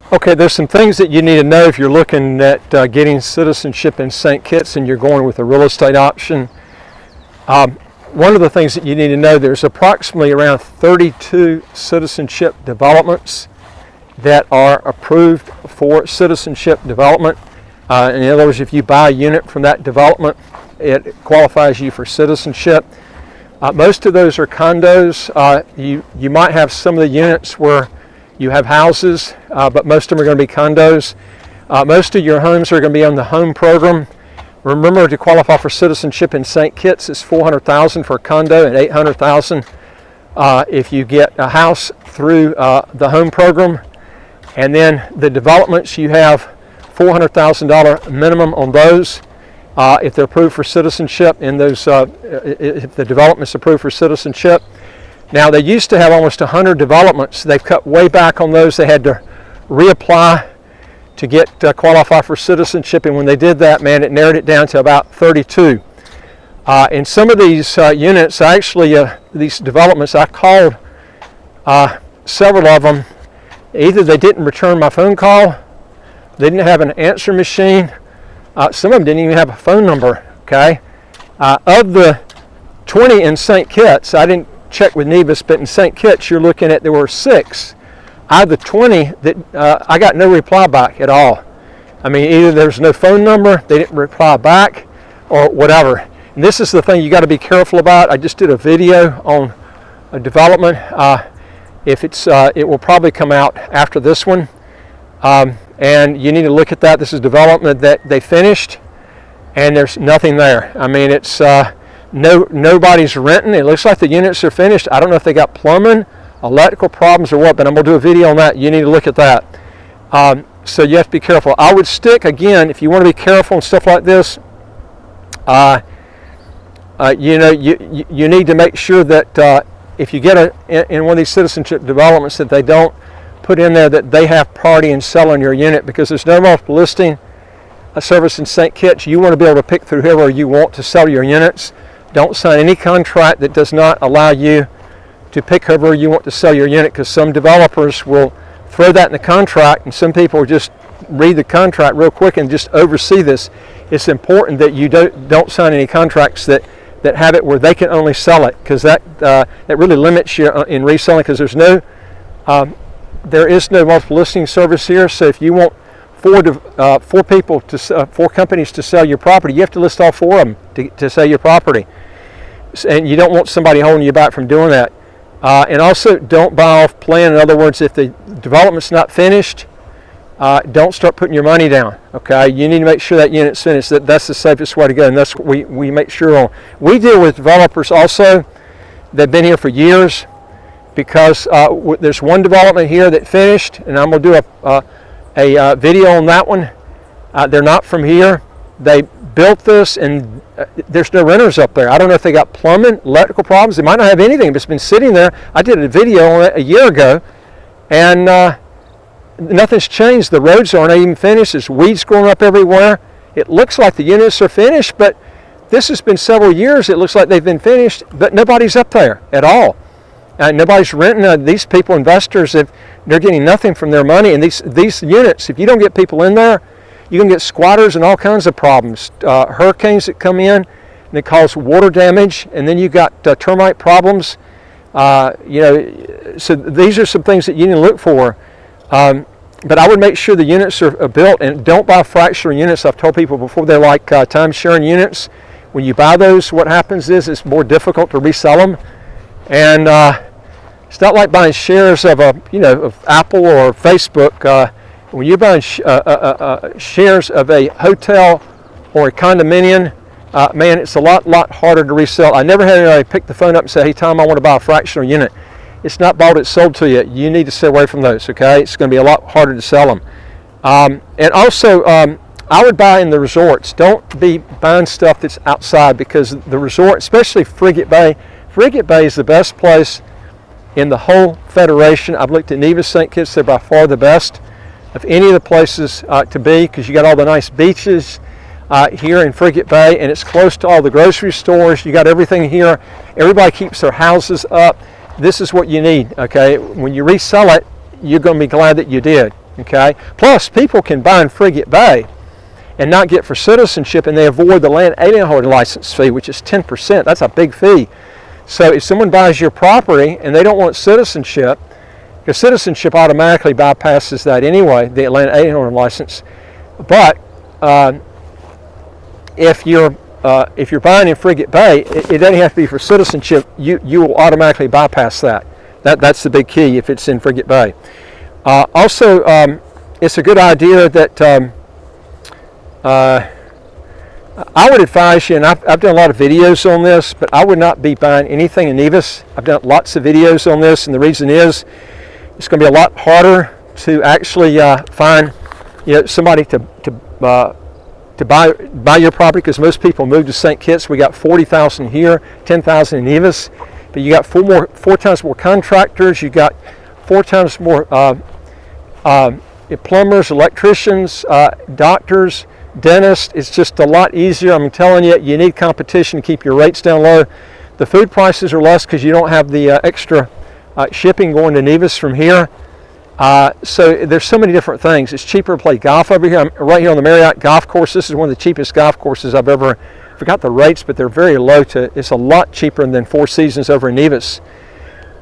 Okay, there's some things that you need to know if you're looking at getting citizenship in St. Kitts and you're going with a real estate option. One of the things that you need to know, there's approximately around 32 citizenship developments that are approved for citizenship development. In other words, if you buy a unit from that development, it qualifies you for citizenship. Most of those are condos. You might have some of the units where you have houses, but most of them are going to be condos. Most of your homes are going to be on the home program. Remember, to qualify for citizenship in St. Kitts, it's $400,000 for a condo and $800,000 if you get a house through the home program. And then the developments, you have $400,000 minimum on those if they're approved for citizenship. In those, if the development's approved for citizenship. Now, they used to have almost 100 developments. They've cut way back on those. They had to reapply to get qualify for citizenship, and when they did that, man, it narrowed it down to about 32. In some of these units, actually, these developments, I called several of them. Either they didn't return my phone call, they didn't have an answer machine, some of them didn't even have a phone number, okay? Of the 20 in St. Kitts, I didn't check with Nevis, but in St. Kitts, you're looking at, there were 6. Out of the 20, that I got no reply back at all. I mean, either there's no phone number, they didn't reply back, or whatever. And this is the thing you got to be careful about. I just did a video on a development. If it's, it will probably come out after this one. And you need to look at that. This is development that they finished, and there's nothing there. I mean, it's nobody's renting. It looks like the units are finished. I don't know if they got plumbing, electrical problems, or what, but I'm going to do a video on that. You need to look at that. So you have to be careful. I would stick, again, if you want to be careful and stuff like this, you know, you need to make sure that if you get in one of these citizenship developments, that they don't put in there that they have priority in selling your unit, because there's no multiple listing service in St. Kitts. You want to be able to pick through whoever you want to sell your units. Don't sign any contract that does not allow you to pick whoever you want to sell your unit, because some developers will throw that in the contract, and some people just read the contract real quick and just oversee this. It's important that you don't sign any contracts that have it where they can only sell it, because that really limits you in reselling, because there is no multiple listing service here. So if you want four companies to sell your property, you have to list all 4 of them to sell your property, and you don't want somebody holding you back from doing that. And also, don't buy off plan. In other words, if the development's not finished, don't start putting your money down. Okay, you need to make sure that unit's finished. That's the safest way to go, and that's what we make sure on. We deal with developers also that've been here for years, because there's one development here that finished, and I'm going to do a video on that one. They're not from here. They built this, and there's no renters up there. I don't know if they got plumbing, electrical problems. They might not have anything, but it's been sitting there. I did a video on it a year ago, and nothing's changed. The roads aren't even finished. There's weeds growing up everywhere. It looks like the units are finished, but this has been several years. It looks like they've been finished, but nobody's up there at all. Nobody's renting. These people, investors, they're getting nothing from their money. And these units, if you don't get people in there, you can get squatters and all kinds of problems. Hurricanes that come in and they cause water damage, and then you got termite problems. You know, so these are some things that you need to look for. But I would make sure the units are built, and don't buy fractional units. I've told people before, they're like time sharing units. When you buy those, what happens is it's more difficult to resell them, and it's not like buying shares of of Apple or Facebook. When you're buying shares of a hotel or a condominium, man, it's a lot harder to resell. I never had anybody pick the phone up and say, "Hey, Tom, I want to buy a fractional unit." It's not bought, it's sold to you. You need to stay away from those, okay? It's going to be a lot harder to sell them. And also, I would buy in the resorts. Don't be buying stuff that's outside, because the resort, especially Frigate Bay is the best place in the whole Federation. I've looked at Nevis, St. Kitts. They're by far the best of any of the places to be, because you got all the nice beaches here in Frigate Bay, and it's close to all the grocery stores. You got everything here. Everybody keeps their houses up. This is what you need, okay? When you resell it, you're going to be glad that you did. Okay. Plus, people can buy in Frigate Bay and not get for citizenship, and they avoid the land alien holder license fee, which is 10%. That's a big fee. So if someone buys your property and they don't want citizenship, because citizenship automatically bypasses that anyway, the land alien holder license. But if you're buying in Frigate Bay, it doesn't have to be for citizenship. You will automatically bypass that. That's the big key if it's in Frigate Bay. Also, it's a good idea that I would advise you, and I've done a lot of videos on this, but I would not be buying anything in Nevis. I've done lots of videos on this, and the reason is it's going to be a lot harder to actually find somebody to buy your property, because most people move to St. Kitts. We got 40,000 here, 10,000 in Nevis, but you got four times more contractors. You got 4 times more plumbers, electricians, doctors, dentists. It's just a lot easier. I'm telling you, you need competition to keep your rates down low. The food prices are less because you don't have the extra shipping going to Nevis from here. So there's so many different things. It's cheaper to play golf over here. I'm right here on the Marriott golf course. This is one of the cheapest golf courses I've ever, forgot the rates, but they're very low. It's a lot cheaper than Four Seasons over in Nevis.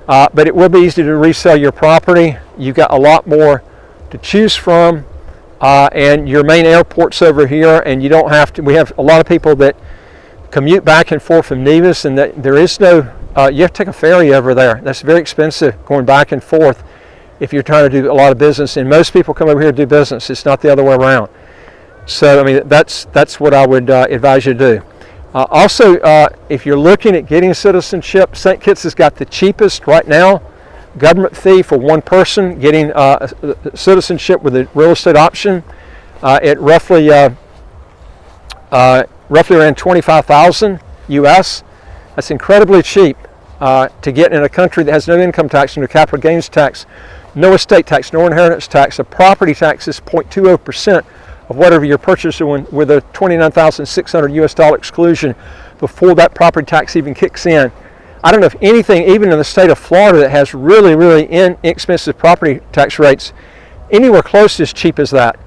But it will be easy to resell your property. You've got a lot more to choose from. And your main airport's over here, and you don't have to. We have a lot of people that commute back and forth from Nevis, and there is no. You have to take a ferry over there. That's very expensive going back and forth if you're trying to do a lot of business. And most people come over here to do business. It's not the other way around. So I mean, that's what I would advise you to do. Also, if you're looking at getting citizenship, St. Kitts has got the cheapest right now government fee for one person getting citizenship with a real estate option at roughly around $25,000 US. That's incredibly cheap to get in a country that has no income tax, no capital gains tax, no estate tax, no inheritance tax. A property tax is 0.20% of whatever you're purchasing with a $29,600 US exclusion before that property tax even kicks in. I don't know if anything, even in the state of Florida, that has really, really inexpensive property tax rates, anywhere close to as cheap as that.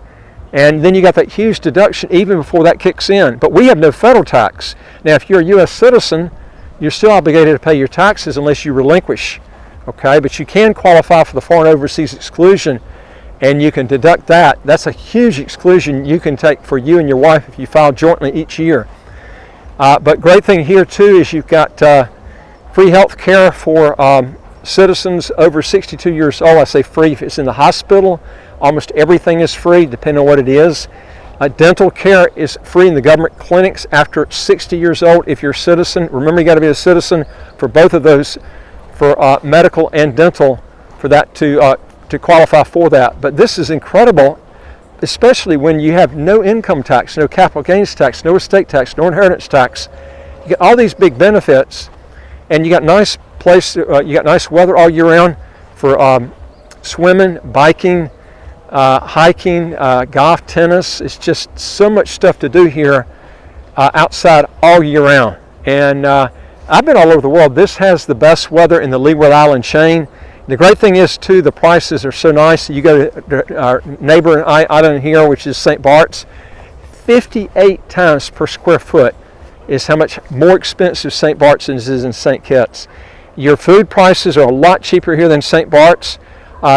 And then you got that huge deduction even before that kicks in. But we have no federal tax. Now, if you're a U.S. citizen, you're still obligated to pay your taxes unless you relinquish. Okay, but you can qualify for the foreign overseas exclusion, and you can deduct that. That's a huge exclusion you can take for you and your wife if you file jointly each year. But great thing here too is you've got free health care for citizens over 62 years old. I say free if it's in the hospital. Almost everything is free, depending on what it is. Dental care is free in the government clinics after 60 years old if you're a citizen. Remember, you got to be a citizen for both of those, for medical and dental, for that to qualify for that. But this is incredible, especially when you have no income tax, no capital gains tax, no estate tax, no inheritance tax. You get all these big benefits. And you got nice you got nice weather all year round for swimming, biking, hiking, golf, tennis. It's just so much stuff to do here outside all year round. And I've been all over the world. This has the best weather in the Leeward Island chain. The great thing is too, the prices are so nice. You go to our neighboring island here, which is St. Bart's, 58 times per square foot is how much more expensive St. Bart's is in St. Kitts. Your food prices are a lot cheaper here than St. Bart's.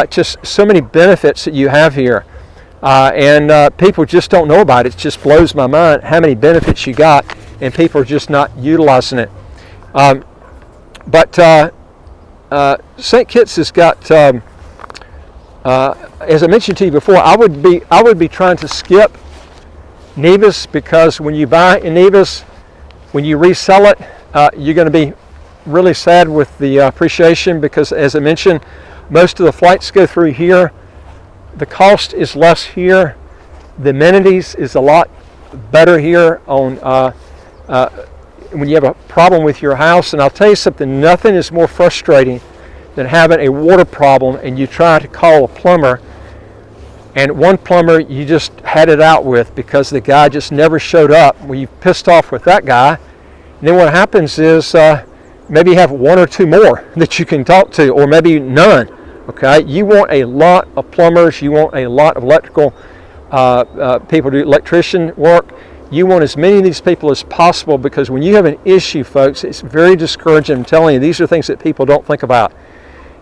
Just so many benefits that you have here. And people just don't know about it. It just blows my mind how many benefits you got, and people are just not utilizing it. But St. Kitts has got, as I mentioned to you before, I would be trying to skip Nevis, because when you buy in Nevis, when you resell it, you're going to be really sad with the appreciation, because as I mentioned, most of the flights go through here. The cost is less here. The amenities is a lot better here on when you have a problem with your house. And I'll tell you something, nothing is more frustrating than having a water problem and you try to call a plumber, and one plumber you just had it out with because the guy just never showed up. Well, you pissed off with that guy. And then what happens is maybe you have one or two more that you can talk to, or maybe none. Okay, you want a lot of plumbers, you want a lot of electrical people to do electrician work. You want as many of these people as possible, because when you have an issue, folks, it's very discouraging. I'm telling you, these are things that people don't think about.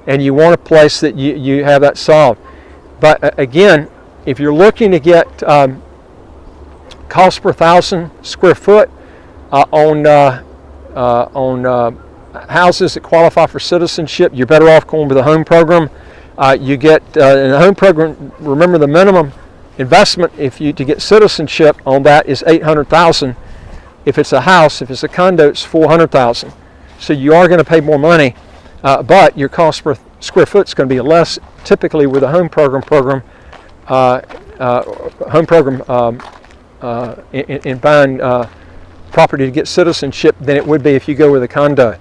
And you want a place that you have that solved. But again, if you're looking to get cost per 1,000 square foot on houses that qualify for citizenship, you're better off going with the home program. You get in the home program, remember the minimum investment to get citizenship on that is $800,000. If it's a house, if it's a condo, it's $400,000. So you are going to pay more money, but your cost per square foot is going to be less, typically with a home program in buying property to get citizenship than it would be if you go with a condo.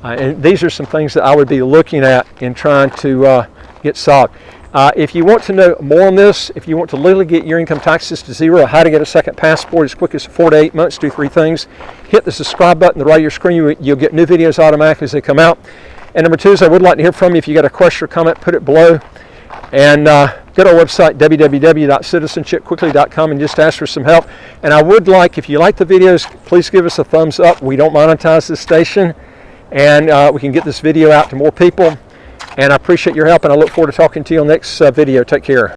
And these are some things that I would be looking at in trying to get solved. If you want to know more on this, if you want to legally get your income taxes to zero, how to get a second passport as quick as 4 to 8 months, do 3 things. Hit the subscribe button on the right of your screen. You'll get new videos automatically as they come out. And number 2 is I would like to hear from you. If you got a question or comment, put it below. And go to our website, www.citizenshipquickly.com, and just ask for some help. And I would like, if you like the videos, please give us a thumbs up. We don't monetize this station, and we can get this video out to more people. And I appreciate your help, and I look forward to talking to you on the next video. Take care.